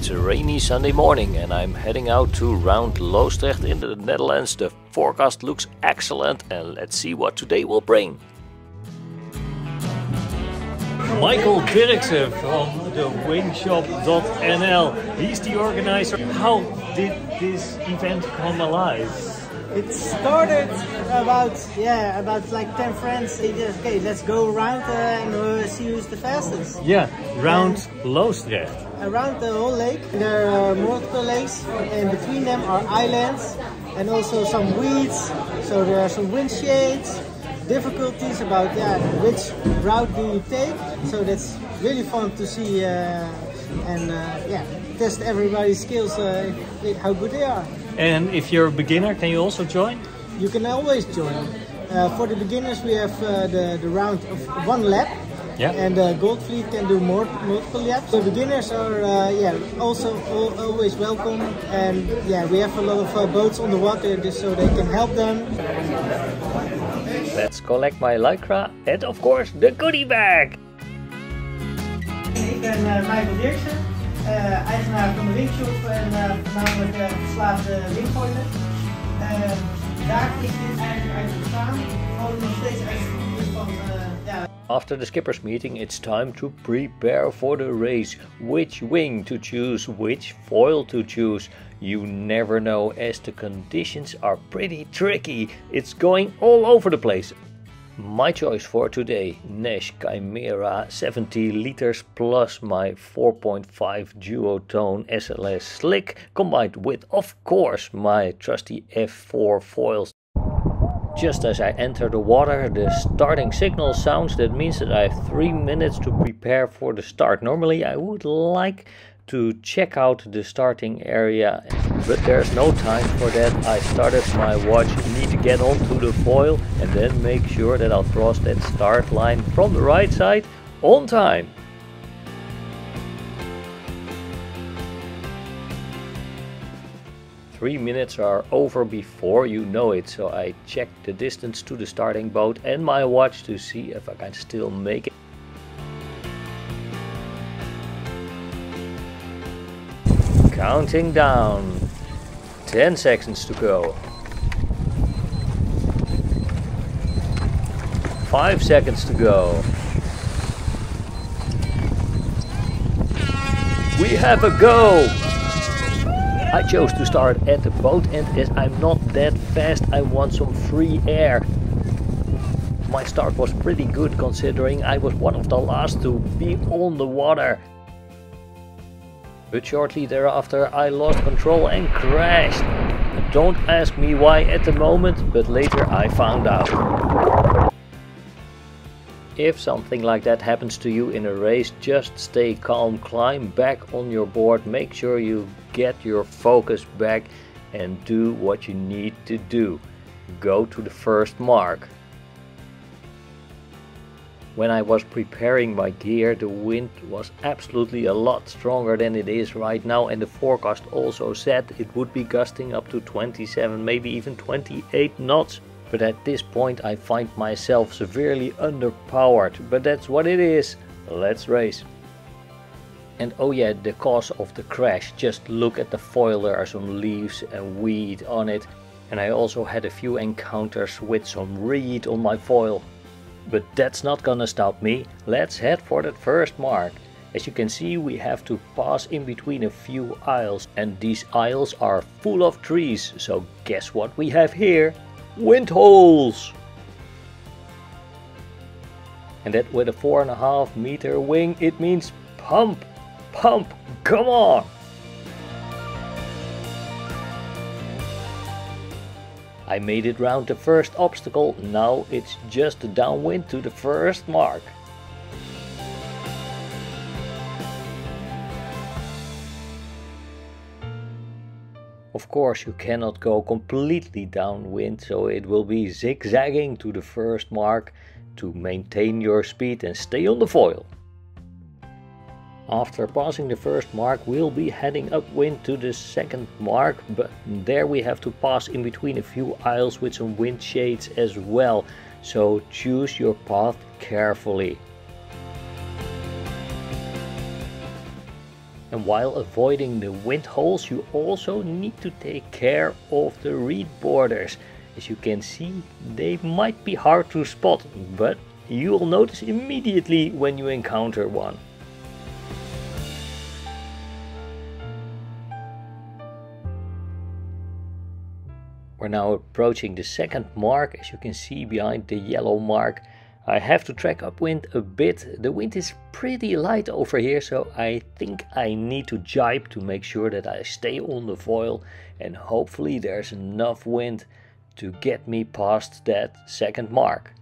It's a rainy Sunday morning and I'm heading out to Rondje Loosdrecht in the Netherlands. The forecast looks excellent and let's see what today will bring. Michael Dirkse from the Wingshop.NL. He's the organizer. How did this event come alive? It started about like 10 friends. They just, okay, let's go around and see who's the fastest. Yeah, Rondje Loosdrecht. Around the whole lake. There are multiple lakes and between them are islands and also some weeds. So there are some wind shades, difficulties about which route do you take. So that's really fun to see and test everybody's skills, how good they are. And if you're a beginner, can you also join? You can always join. For the beginners, we have the round of 1 lap. Yeah. And Gold Fleet can do multiple laps. So beginners are also always welcome. And we have a lot of boats on the water just so they can help them. Let's collect my lycra and of course the goodie bag. Ik ben Michael Dirkse, eigenaar van de Wingshop en voornamelijk geslaagde wingfoiler. Daar is dit eigenlijk uit ontstaan. Gewoon nog steeds uit van After the skippers meeting, it's time to prepare for the race. Which wing to choose, which foil to choose. You never know as the conditions are pretty tricky. It's going all over the place. My choice for today, Nash Chimera 70 liters plus my 4.5 duotone SLS slick combined with of course my trusty F4 foils. Just as I enter the water, the starting signal sounds. That means that I have 3 minutes to prepare for the start. Normally I would like to check out the starting area, but there's no time for that. I started my watch, need to get onto the foil and then make sure that I'll cross that start line from the right side on time. Three minutes are over before you know it, so I check the distance to the starting boat and my watch to see if I can still make it. Counting down. 10 seconds to go. 5 seconds to go. We have a go! I chose to start at the boat end as I'm not that fast. I want some free air. My start was pretty good considering I was one of the last to be on the water. But shortly thereafter I lost control and crashed. Don't ask me why at the moment, but later I found out. If something like that happens to you in a race, just stay calm, climb back on your board, make sure you get your focus back and do what you need to do. Go to the first mark. When I was preparing my gear, the wind was absolutely a lot stronger than it is right now, and the forecast also said it would be gusting up to 27, maybe even 28 knots. But at this point I find myself severely underpowered, but that's what it is. Let's race. And oh yeah, the cause of the crash, just look at the foil, there are some leaves and weed on it. And I also had a few encounters with some reed on my foil. But that's not gonna stop me. Let's head for that first mark. As you can see, we have to pass in between a few aisles, and these aisles are full of trees. So guess what we have here? Wind holes! And that with a 4.5 meter wing, it means pump, pump, come on! I made it round the first obstacle, now it's just a downwind to the first mark. Of course you cannot go completely downwind, so it will be zigzagging to the first mark to maintain your speed and stay on the foil. After passing the first mark, we'll be heading upwind to the second mark, but there we have to pass in between a few aisles with some wind shades as well, so choose your path carefully. And while avoiding the wind holes, you also need to take care of the reed borders. As you can see, they might be hard to spot, but you'll notice immediately when you encounter one. We're now approaching the second mark. As you can see behind the yellow mark, I have to track upwind a bit. The wind is pretty light over here, so I think I need to jibe to make sure that I stay on the foil, and hopefully there's enough wind to get me past that second mark.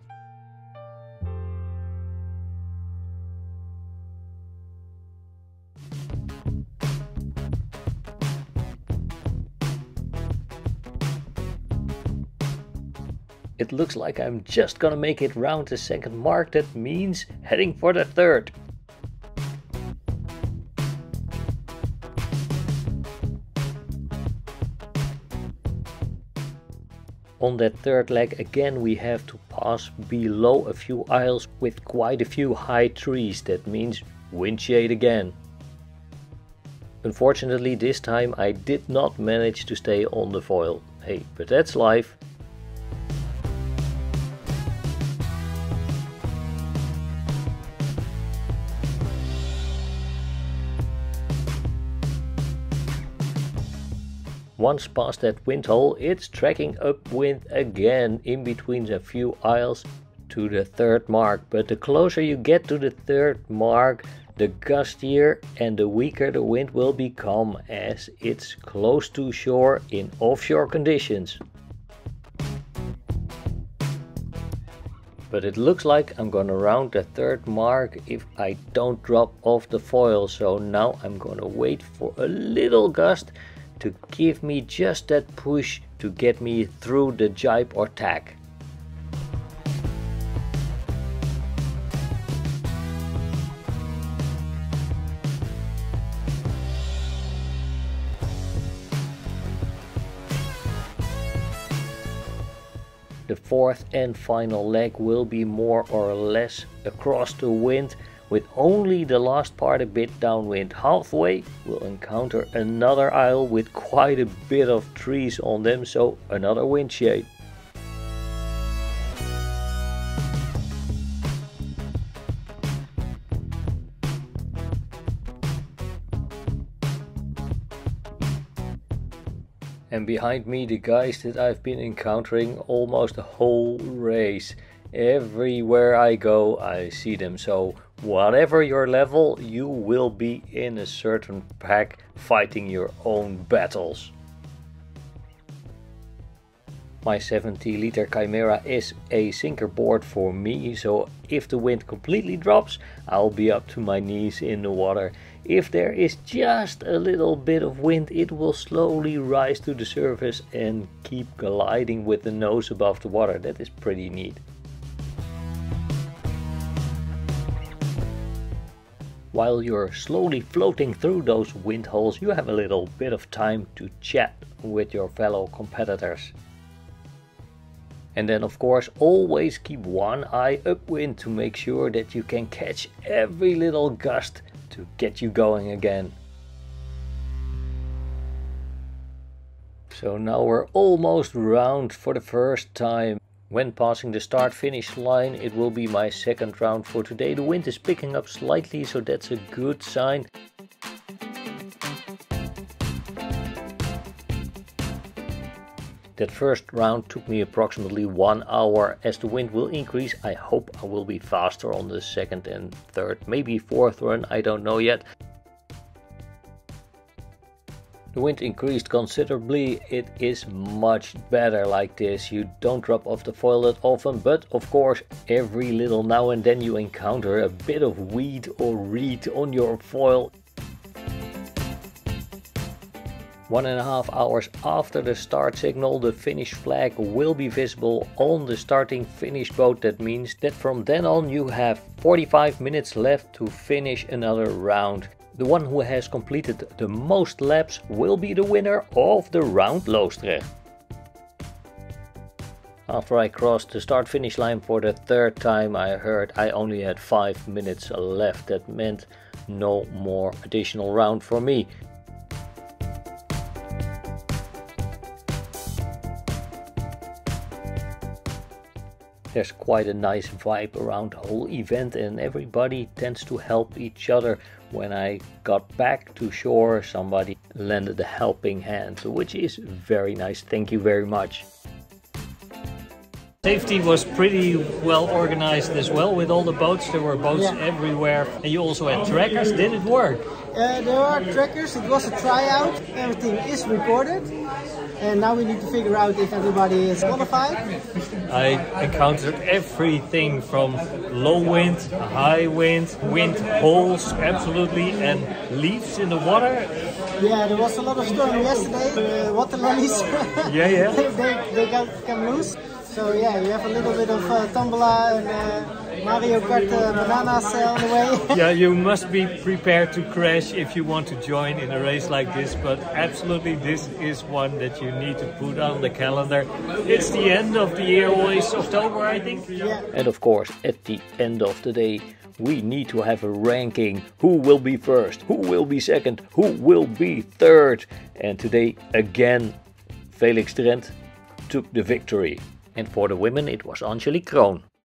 It looks like I'm just gonna make it round the second mark. That means heading for the third. On that third leg again we have to pass below a few aisles with quite a few high trees. That means wind shade again. Unfortunately this time I did not manage to stay on the foil. Hey, but that's life. Once past that wind hole, it's tracking upwind again in between a few aisles to the third mark. But the closer you get to the third mark, the gustier and the weaker the wind will become, as it's close to shore in offshore conditions. But it looks like I'm gonna round the third mark if I don't drop off the foil. So now I'm gonna wait for a little gust to give me just that push to get me through the jibe or tack. The fourth and final leg will be more or less across the wind, with only the last part a bit downwind. Halfway we'll encounter another aisle with quite a bit of trees on them, so another wind shade. And behind me the guys that I've been encountering almost the whole race. Everywhere I go I see them, so whatever your level, you will be in a certain pack fighting your own battles. My 70-liter Chimera is a sinker board for me, so if the wind completely drops, I'll be up to my knees in the water. If there is just a little bit of wind, it will slowly rise to the surface and keep gliding with the nose above the water. That is pretty neat. While you're slowly floating through those wind holes, you have a little bit of time to chat with your fellow competitors. And then of course always keep one eye upwind to make sure that you can catch every little gust to get you going again. So now we're almost round for the first time. When passing the start-finish line, it will be my second round for today. The wind is picking up slightly, so that's a good sign. That first round took me approximately 1 hour. As the wind will increase, I hope I will be faster on the second and third, maybe fourth run, I don't know yet. The wind increased considerably. It is much better like this. You don't drop off the foil that often, but of course every little now and then you encounter a bit of weed or reed on your foil. 1.5 hours after the start signal, the finish flag will be visible on the starting finish boat. That means that from then on you have 45 minutes left to finish another round. The one who has completed the most laps will be the winner of the round Loosdrecht. After I crossed the start-finish line for the third time, I heard I only had 5 minutes left. That meant no more additional round for me. There's quite a nice vibe around the whole event and everybody tends to help each other. When I got back to shore, somebody lended a helping hand, which is very nice. Thank you very much. Safety was pretty well organized as well with all the boats. There were boats everywhere. And you also had trackers. Did it work? There are trackers. It was a tryout. Everything is recorded. And now we need to figure out if everybody is qualified. I encountered everything from low wind, high wind, wind holes, absolutely, and leaves in the water. Yeah, there was a lot of storm yesterday. Water lilies. Yeah. they come loose. So yeah, you have a little bit of Tombola and Mario Kart bananas on the way. Yeah, you must be prepared to crash if you want to join in a race like this, but absolutely this is one that you need to put on the calendar. It's the end of the year, always October, I think. Yeah. And of course, at the end of the day, we need to have a ranking. Who will be first? Who will be second? Who will be third? And today, again, Felix Drent took the victory. And for the women it was Angelique Kroon.